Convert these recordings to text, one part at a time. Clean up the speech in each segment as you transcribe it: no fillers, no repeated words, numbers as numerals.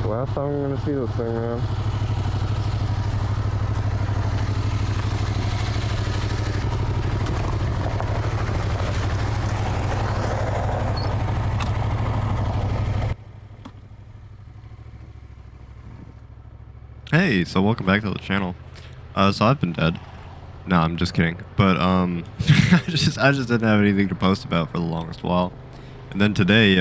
Last time I'm gonna see this thing, man. Hey, so welcome back to the channel. So I've been dead. No, I'm just kidding. But I just didn't have anything to post about for the longest while. And then today,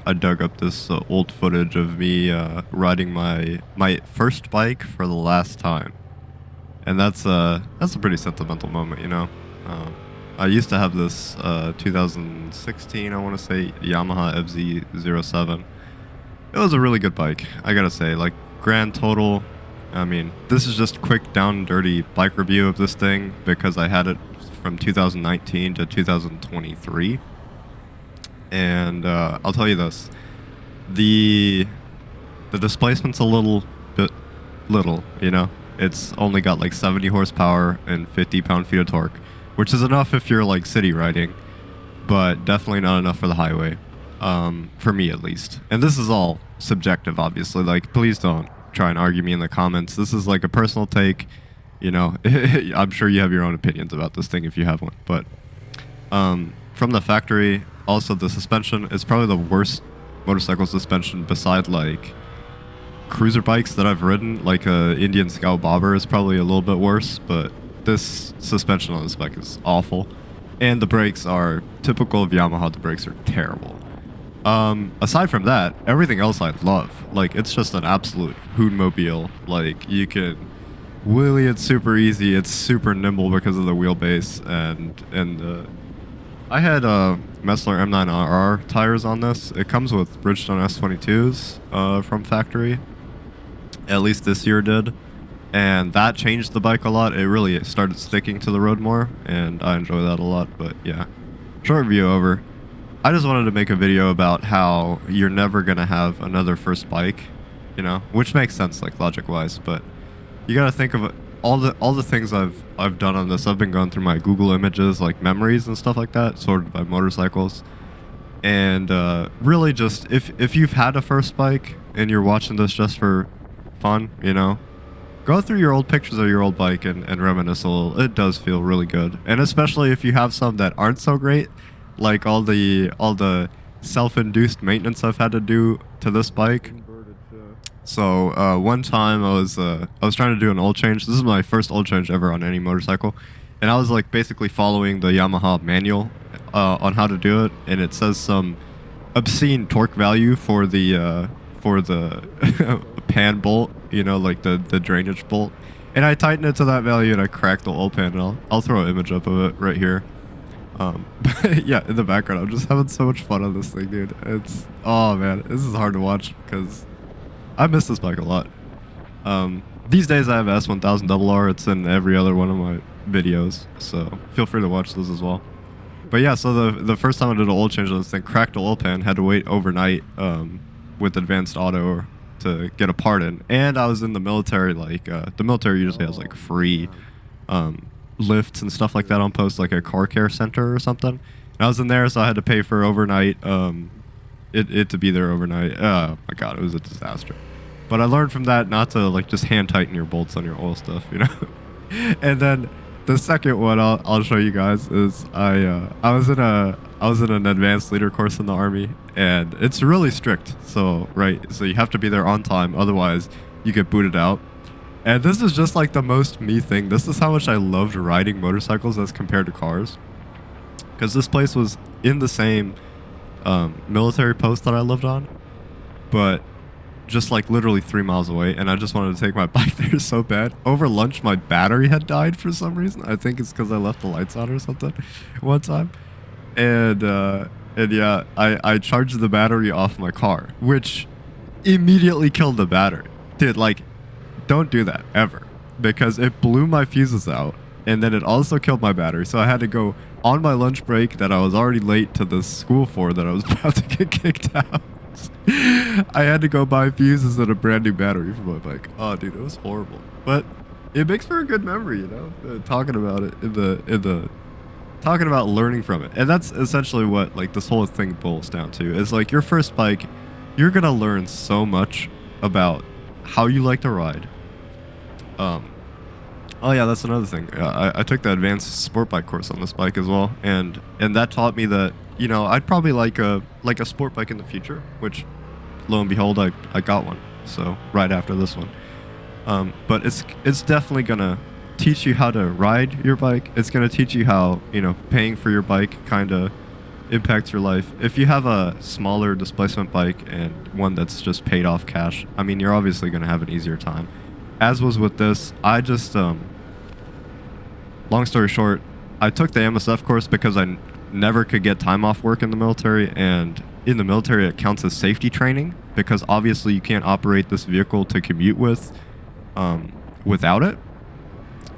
I dug up this old footage of me riding my first bike for the last time, and that's a pretty sentimental moment, you know. I used to have this 2016, I want to say, Yamaha FZ-07. It was a really good bike, I gotta say. Like, grand total, I mean, this is just a quick down and dirty bike review of this thing because I had it from 2019 to 2023. And I'll tell you this, the displacement's a little, you know. It's only got like 70 horsepower and 50 pound-feet of torque, which is enough if you're like city riding, but definitely not enough for the highway, for me at least. And this is all subjective, obviously. Like, please don't try and argue me in the comments. This is like a personal take, you know. I'm sure you have your own opinions about this thing if you have one, but from the factory, also the suspension is probably the worst motorcycle suspension beside like cruiser bikes that I've ridden. Like Indian Scout Bobber is probably a little bit worse, but this suspension on this bike is awful. And the brakes are typical of Yamaha. The brakes are terrible. Aside from that, everything else I love. Like, it's just an absolute hoonmobile. Like, you can wheelie it super easy. It's super nimble because of the wheelbase, and I had Messler M9RR tires on this. It comes with Bridgestone S22s from factory. At least this year did. And that changed the bike a lot. It really started sticking to the road more, and I enjoy that a lot. But yeah, short review over. I just wanted to make a video about how you're never going to have another first bike, you know, which makes sense, like, logic-wise, but you got to think of all the things I've done on this. I've been going through my Google Images, like memories and stuff like that, sorted by motorcycles. And really just, if you've had a first bike and you're watching this just for fun, you know, go through your old pictures of your old bike and reminisce a little. It does feel really good. And especially if you have some that aren't so great, like all the self-induced maintenance I've had to do to this bike. So one time I was trying to do an oil change. This is my first oil change ever on any motorcycle, and I was like basically following the Yamaha manual on how to do it, and it says some obscene torque value for the pan bolt, you know, like the drainage bolt, and I tightened it to that value and I cracked the oil pan. And I'll throw an image up of it right here. But yeah, in the background, I'm just having so much fun on this thing, dude. It's, oh man, this is hard to watch because I miss this bike a lot. These days I have S1000RR. It's in every other one of my videos, so feel free to watch those as well. But yeah, so the first time I did an oil change on this thing, cracked the oil pan, had to wait overnight with advanced auto to get a part in, and I was in the military. Like the military usually has like free lifts and stuff like that on post, like a car care center or something. And I was in there, so I had to pay for overnight. It to be there overnight. Oh my god, it was a disaster. But I learned from that not to like just hand tighten your bolts on your oil stuff, you know. And then the second one I'll show you guys is I was in an advanced leader course in the Army, and it's really strict. So so you have to be there on time, otherwise you get booted out. And this is just like the most me thing. This is how much I loved riding motorcycles as compared to cars, because this place was in the same military post that I lived on, but just like literally 3 miles away, and I just wanted to take my bike there so bad. Over lunch, my battery had died for some reason. I think it's because I left the lights on or something one time. And yeah, I charged the battery off my car, which immediately killed the battery. Dude, like, don't do that ever, because it blew my fuses out, and then it also killed my battery. So I had to go on my lunch break that I was already late to the school for, that I was about to get kicked out. I had to go buy fuses and a brand new battery for my bike. Oh, dude, it was horrible. But it makes for a good memory, you know, talking about it talking about learning from it. And that's essentially what like this whole thing boils down to. Is like your first bike, you're gonna learn so much about how you like to ride. Oh yeah, that's another thing. I took the advanced sport bike course on this bike as well, and that taught me that, you know, I'd probably like a sport bike in the future, which lo and behold I got one. So right after this one. But it's definitely gonna teach you how to ride your bike. It's gonna teach you how, you know, paying for your bike kind of impacts your life. If you have a smaller displacement bike and one that's just paid off cash, I mean, you're obviously gonna have an easier time. As was with this, I just long story short, I took the MSF course because I never could get time off work in the military, and in the military it counts as safety training because obviously you can't operate this vehicle to commute with without it.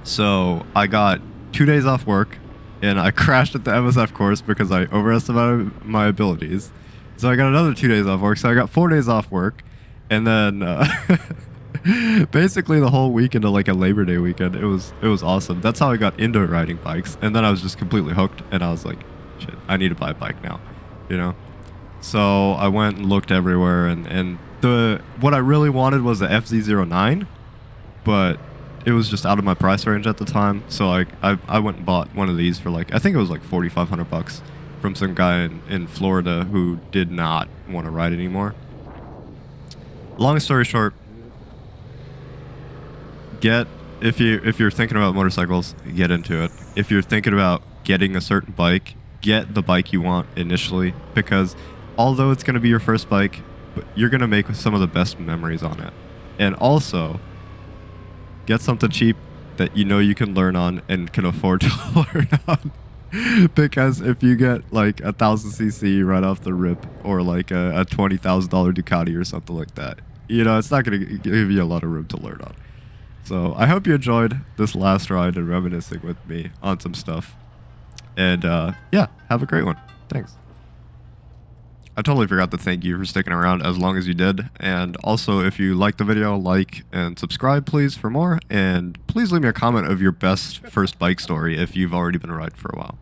So I got 2 days off work and I crashed at the MSF course because I overestimated my abilities. So I got another 2 days off work. So I got 4 days off work, and then basically the whole week into like a Labor Day weekend. It was awesome. That's how I got into riding bikes, and then I was just completely hooked, and I was like, shit, I need to buy a bike now, you know. So I went and looked everywhere, and what I really wanted was the FZ-09, but it was just out of my price range at the time. So I went and bought one of these for like, I think it was like $4,500 from some guy in Florida who did not want to ride anymore. Long story short, if you're thinking about motorcycles, get into it. If you're thinking about getting a certain bike, get the bike you want initially, because although it's going to be your first bike, you're going to make some of the best memories on it. And also, get something cheap that you know you can learn on and can afford to learn on. Because if you get like 1,000cc right off the rip, or like a $20,000 Ducati or something like that, you know, it's not going to give you a lot of room to learn on. So I hope you enjoyed this last ride and reminiscing with me on some stuff. And yeah, have a great one. Thanks. I totally forgot to thank you for sticking around as long as you did. And also, if you liked the video, like and subscribe, please, for more. And please leave me a comment of your best first bike story if you've already been riding for a while.